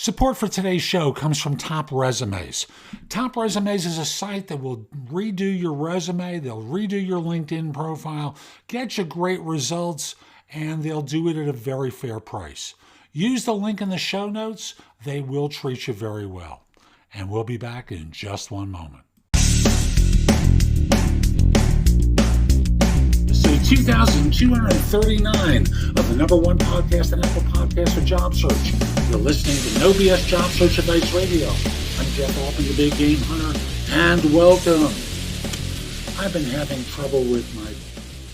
Support for today's show comes from Top Resumes. Top Resumes is a site that will redo your resume, they'll redo your LinkedIn profile, get you great results, and they'll do it at a very fair price. Use the link in the show notes. They will treat you very well. And we'll be back in just one moment. Episode 2239 of the number one podcast on Apple Podcasts for job search. You're listening to No BS Job Search Advice Radio. I'm Jeff Altman, the Big Game Hunter, and welcome. I've been having trouble with my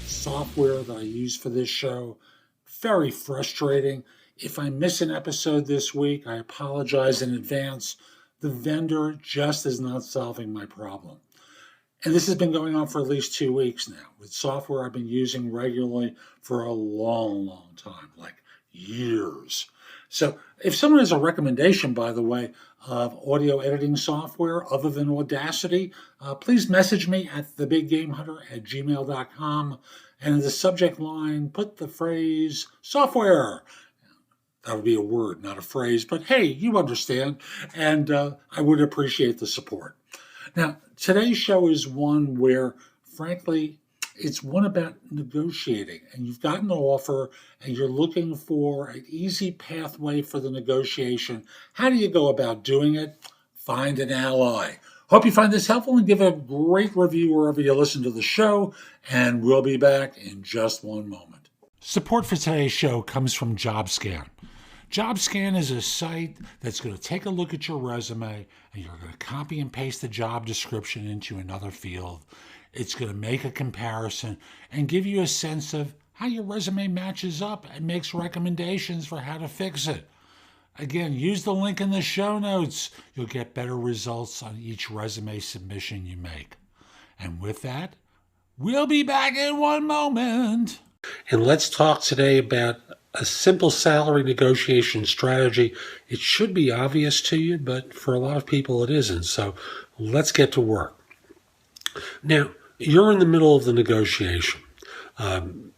software that I use for this show. Very frustrating. If I miss an episode this week, I apologize in advance. The vendor just is not solving my problem. And this has been going on for at least 2 weeks now, with software I've been using regularly for a long time, like years. So if someone has a recommendation, by the way, of audio editing software other than Audacity, please message me at thebiggamehunter@gmail.com. And in the subject line, put the phrase software. That would be a word, not a phrase, but hey, you understand. And I would appreciate the support. Now, today's show is one where, frankly, it's one about negotiating. And you've gotten an offer and you're looking for an easy pathway for the negotiation. How do you go about doing it? Find an ally. Hope you find this helpful and give a great review wherever you listen to the show. And we'll be back in just one moment. Support for today's show comes from JobScan. JobScan is a site that's going to take a look at your resume and you're going to copy and paste the job description into another field. It's going to make a comparison and give you a sense of how your resume matches up and makes recommendations for how to fix it. Again, use the link in the show notes. You'll get better results on each resume submission you make. And with that, we'll be back in one moment. And let's talk today about a simple salary negotiation strategy. It should be obvious to you, but for a lot of people it isn't. So let's get to work. Now, you're in the middle of the negotiation.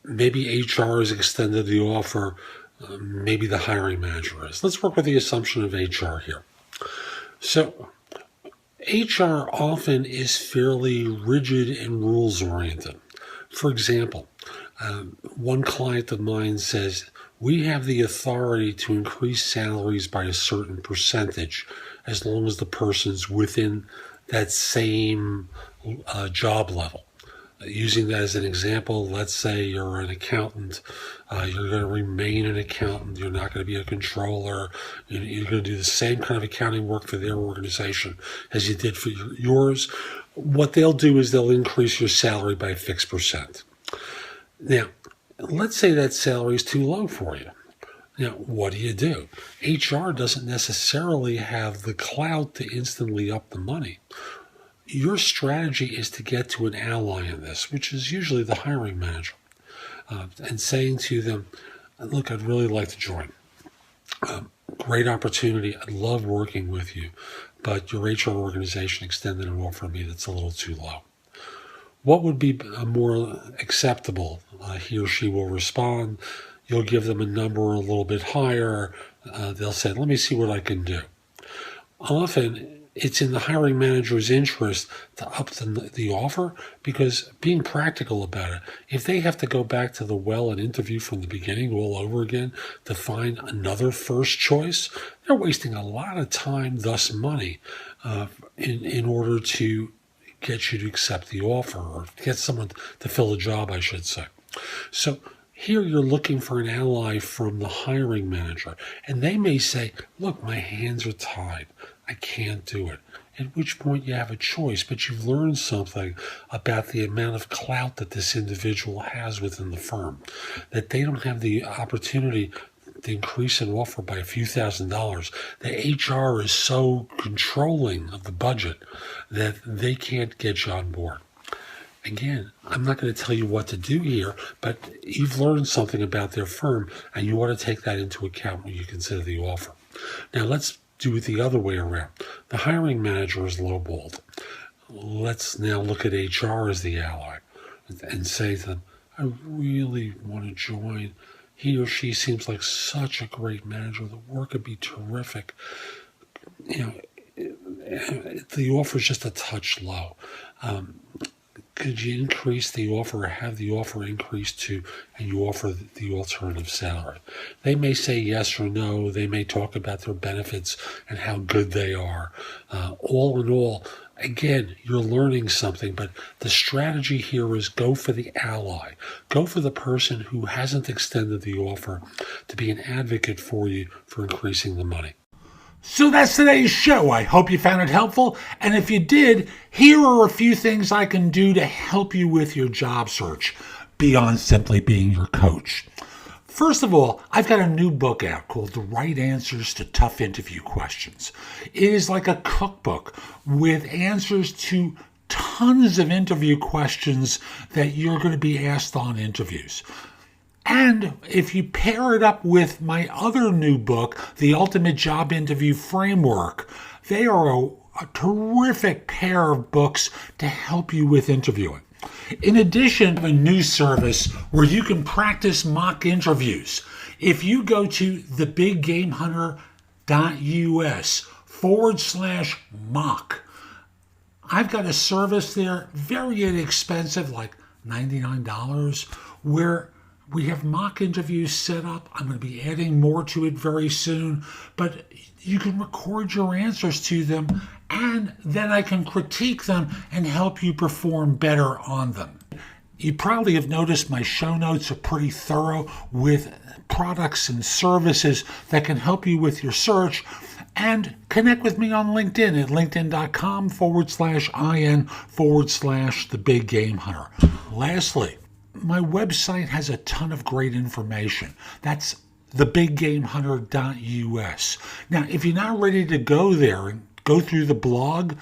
Maybe HR has extended the offer. Maybe the hiring manager is. Let's work with the assumption of HR here. So HR often is fairly rigid and rules-oriented. For example, one client of mine says, we have the authority to increase salaries by a certain percentage as long as the person's within that same job level. Using that as an example, let's say you're an accountant, you're going to remain an accountant, you're not going to be a controller, you're going to do the same kind of accounting work for their organization as you did for yours. What they'll do is they'll increase your salary by a fixed percent. Now, let's say that salary is too low for you. Now, what do? HR doesn't necessarily have the clout to instantly up the money. Your strategy is to get to an ally in this, which is usually the hiring manager, and saying to them, look, I'd really like to join. Great opportunity. I'd love working with you, but your HR organization extended an offer to me that's a little too low. What would be more acceptable? He or she will respond. You'll give them a number a little bit higher. They'll say, let me see what I can do. Often, it's in the hiring manager's interest to up the offer because being practical about it, if they have to go back to the well and interview from the beginning all over again to find another first choice, they're wasting a lot of time, thus money, in order to get you to accept the offer or get someone to fill a job, I should say. So here you're looking for an ally from the hiring manager, and they may say, look, my hands are tied. I can't do it. At which point you have a choice, but you've learned something about the amount of clout that this individual has within the firm, that they don't have the opportunity to increase an offer by a few $1,000s. The HR is so controlling of the budget that they can't get you on board. Again, I'm not going to tell you what to do here, but you've learned something about their firm, and you ought to take that into account when you consider the offer. Now, let's do it the other way around. The hiring manager is lowballed. Let's now look at HR as the ally and say to them, I really want to join. he or she seems like such a great manager. The work would be terrific. The offer is just a touch low. Could you increase the offer or have the offer increased to, and you offer the alternative salary? They may say yes or no. They may talk about their benefits and how good they are. All in all, again, you're learning something, but the strategy here is go for the ally. Go for the person who hasn't extended the offer to be an advocate for you for increasing the money. So that's today's show. I hope you found it helpful. And if you did, here are a few things I can do to help you with your job search beyond simply being your coach. First of all, I've got a new book out called The Right Answers to Tough Interview Questions. It is like a cookbook with answers to tons of interview questions that you're going to be asked on interviews. And if you pair it up with my other new book, The Ultimate Job Interview Framework, they are a terrific pair of books to help you with interviewing. In addition, I have a new service where you can practice mock interviews. If you go to thebiggamehunter.us/mock, I've got a service there, very inexpensive, like $99, where we have mock interviews set up. I'm going to be adding more to it very soon, but you can record your answers to them, and then I can critique them and help you perform better on them. You probably have noticed my show notes are pretty thorough with products and services that can help you with your search. And connect with me on LinkedIn at linkedin.com/in/thebiggamehunter. Lastly, my website has a ton of great information. That's thebiggamehunter.us. Now, if you're not ready to go there and go through the blog,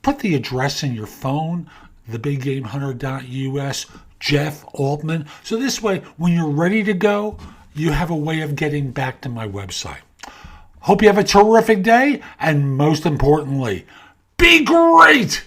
put the address in your phone, thebiggamehunter.us, Jeff Altman. So this way, when you're ready to go, you have a way of getting back to my website. Hope you have a terrific day, and most importantly, be great!